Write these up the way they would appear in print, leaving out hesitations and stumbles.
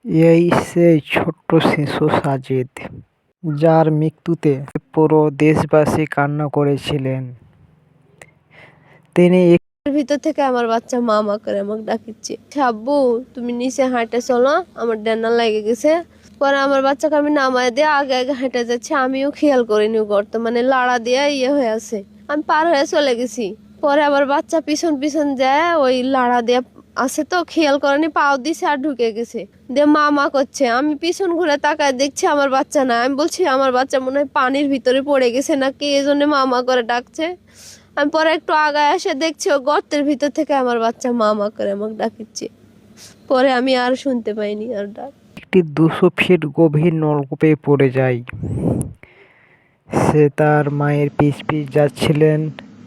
এই সেই ছোট্ট শিশু সাজিদ, যার মৃত্যুতে পুরো দেশবাসী কান্না করেছিলেন। তিনি ভিতর থেকে আমার বাচ্চা মা করে আমাকে ডাকিচ্ছে, আব্বু তুমি নিচে হাঁটে চলো, আমার ডান্না লেগে গেছে। পরে আমার বাচ্চাকে আমি নামায় দিয়ে আগে আগে হেঁটে যাচ্ছে, আমিও খেয়াল করিনি গর্ত মানে লাড়া দিয়ে হয়ে আছে, আমি পার হয়ে চলে গেছি। পরে আমার বাচ্চা পিছন পিছন যায়, ওই লাড়া দিয়ে আছে তো খেয়াল করেনি, পাও দিছে আর ঢুকে গেছে, দিয়ে মা করছে। আমি পিছন ঘুরে তাকায় দেখছি আমার বাচ্চা না। আমি বলছি আমার বাচ্চা মনে হয় পানির ভিতরে পড়ে গেছে নাকি, এই জন্য মা করে ডাকছে। আমি পরে একটু আগায় এসে দেখছি ও গর্তের ভিতর থেকে আমার বাচ্চা মা করে আমাকে ডাকিচ্ছে। পরে আমি আর শুনতে পাইনি আর ডাক। একটি 200 ফিট গভীর নলকূপে পড়ে যায়। সে তার মায়ের পিছ যাচ্ছিলেন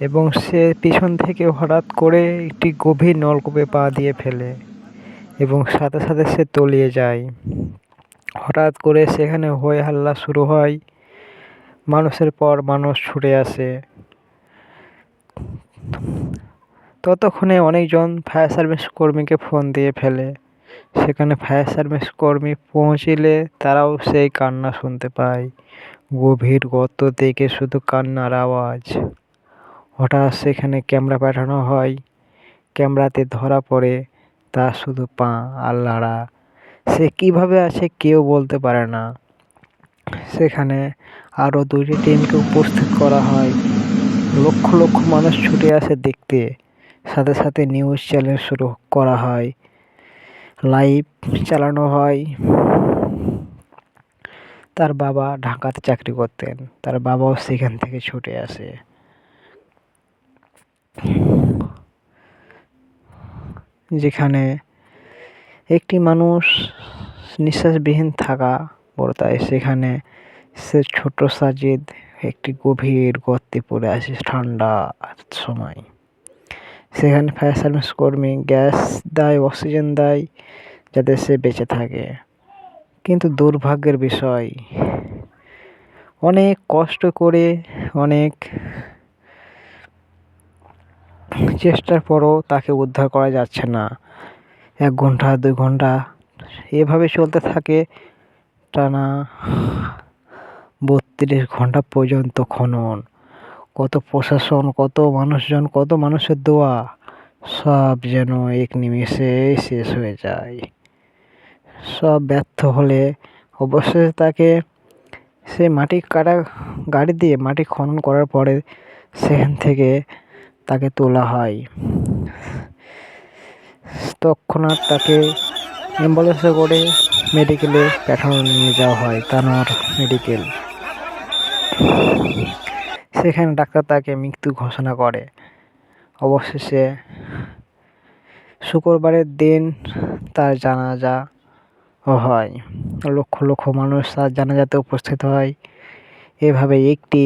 এবং সে পিছন থেকে হঠাৎ করে একটি গভীর নলকূপে পা দিয়ে ফেলে এবং সাথে সাথে সে তলিয়ে যায়। হঠাৎ করে সেখানে হই হাল্লা শুরু হয়, মানুষের পর মানুষ ছুটে আসে। ততক্ষণে অনেকজন ফায়ার সার্ভিস কর্মীকে ফোন দিয়ে ফেলে। সেখানে ফায়ার সার্ভিস কর্মী পৌঁছলে তারাও সেই কান্না শুনতে পায়। গভীর গর্ত থেকে শুধু কান্নার আওয়াজ। হঠাৎ সেখানে ক্যামেরা পাঠানো হয়। ক্যামেরাতে ধরা পড়ে তার শুধু পা আর লাড়া। সে কিভাবে আছে কেউ বলতে পারে না। সেখানে আরও 2টি টিমকে উপস্থিত করা হয়। লক্ষ লক্ষ মানুষ ছুটে আসে দেখতে। সাথে সাথে নিউজ চ্যানেল শুরু করা হয়, লাইভ চালানো হয়। তার বাবা ঢাকাতে চাকরি করতেন, তার বাবাও সেখান থেকে ছুটে আসে। যেখানে একটি মানুষ নিঃশ্বাসবিহীন থাকা বর্তায়, সেখানে সে ছোট সাজিদ একটি গভীর গর্তে পড়ে আসে ঠান্ডা সময়। সেখানে ফায়ার সার্ভিস কর্মী গ্যাস দেয়, অক্সিজেন দেয় যাতে সে বেঁচে থাকে। কিন্তু দুর্ভাগ্যের বিষয়, অনেক কষ্ট করে অনেক চেষ্টার পরও তাকে উদ্ধার করা যাচ্ছে না। 1 ঘন্টা 2 ঘন্টা এভাবে চলতে থাকে, টানা 32 ঘন্টা পর্যন্ত খনন। কত প্রশাসন, কত মানুষজন, কত মানুষের দোয়া, সব যেন এক নিমেষে শেষ হয়ে যায়। সব ব্যর্থ হলে অবশেষে তাকে সেই মাটি কাটা গাড়ি দিয়ে মাটি খনন করার পরে সেখান থেকে তাকে তোলা হয়। তৎক্ষণাৎ তাকে অ্যাম্বুলেন্সে করে মেডিকেলে নিয়ে যাওয়া হয়, তানোর মেডিকেল। সেখানে ডাক্তার তাকে মৃত্যু ঘোষণা করে। অবশেষে শুক্রবারের দিন তার জানাজা হয়। লক্ষ লক্ষ মানুষ তার জানাজাতে উপস্থিত হয়। এভাবে একটি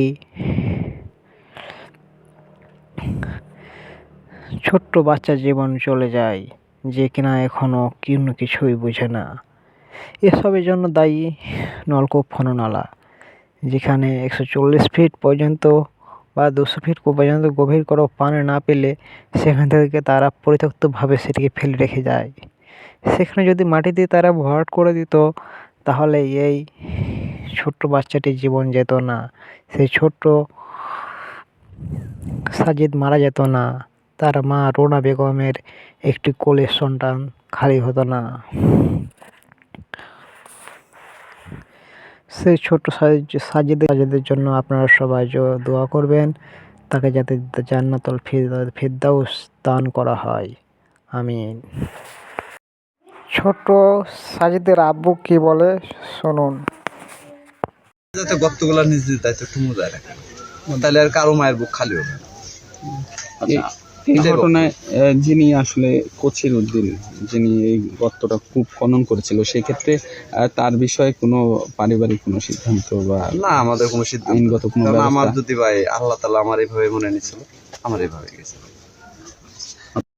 ছোট্ট বাচ্চার জীবন চলে যায়, যে কিনা এখনও কিছুই বোঝে না। এসবের জন্য দায়ী নলকূপ খননালা, যেখানে 140 ফিট পর্যন্ত বা 200 ফিট পর্যন্ত গভীর করে পানি না পেলে সেখান থেকে তারা পরিত্যক্তভাবে সেটিকে ফেলে রেখে যায়। সেখানে যদি মাটি দিয়ে তারা ভরাট করে দিত, তাহলে এই ছোট্ট বাচ্চাটির জীবন যেত না, সেই ছোট্ট সাজিদ মারা যেত না, তার মা রুনা বেগমের একটি কোলের সন্তান খালি হতো না। সেই ছোট্ট সাজিদের জন্য আপনারা সবাই দোয়া করবেন, তাকে যাতে জান্নাতুল ফিরদাউস দান করা হয়, আমিন। ছোট্ট সাজিদের আব্বু কি বলে শুনুন। যাতে গর্তগুলা নিজ নিজ দায়িত্ব একটু মোজায় রাখে, তাহলে আর কারো মায়ের বুক খালি হবে না। এই ঘটনায় যিনি আসলে কোচির উদ্দিন, যিনি এই গর্তটা খুব খনন করেছিল, সেই ক্ষেত্রে তার বিষয়ে কোনো পারিবারিক কোনো সিদ্ধান্ত বা না, আমাদের কোনো সিদ্ধান্ত, আমার যদি ভাই আল্লাহ তাআলা আমার এইভাবে মনে নিয়েছিল, আমার এইভাবে গেছে।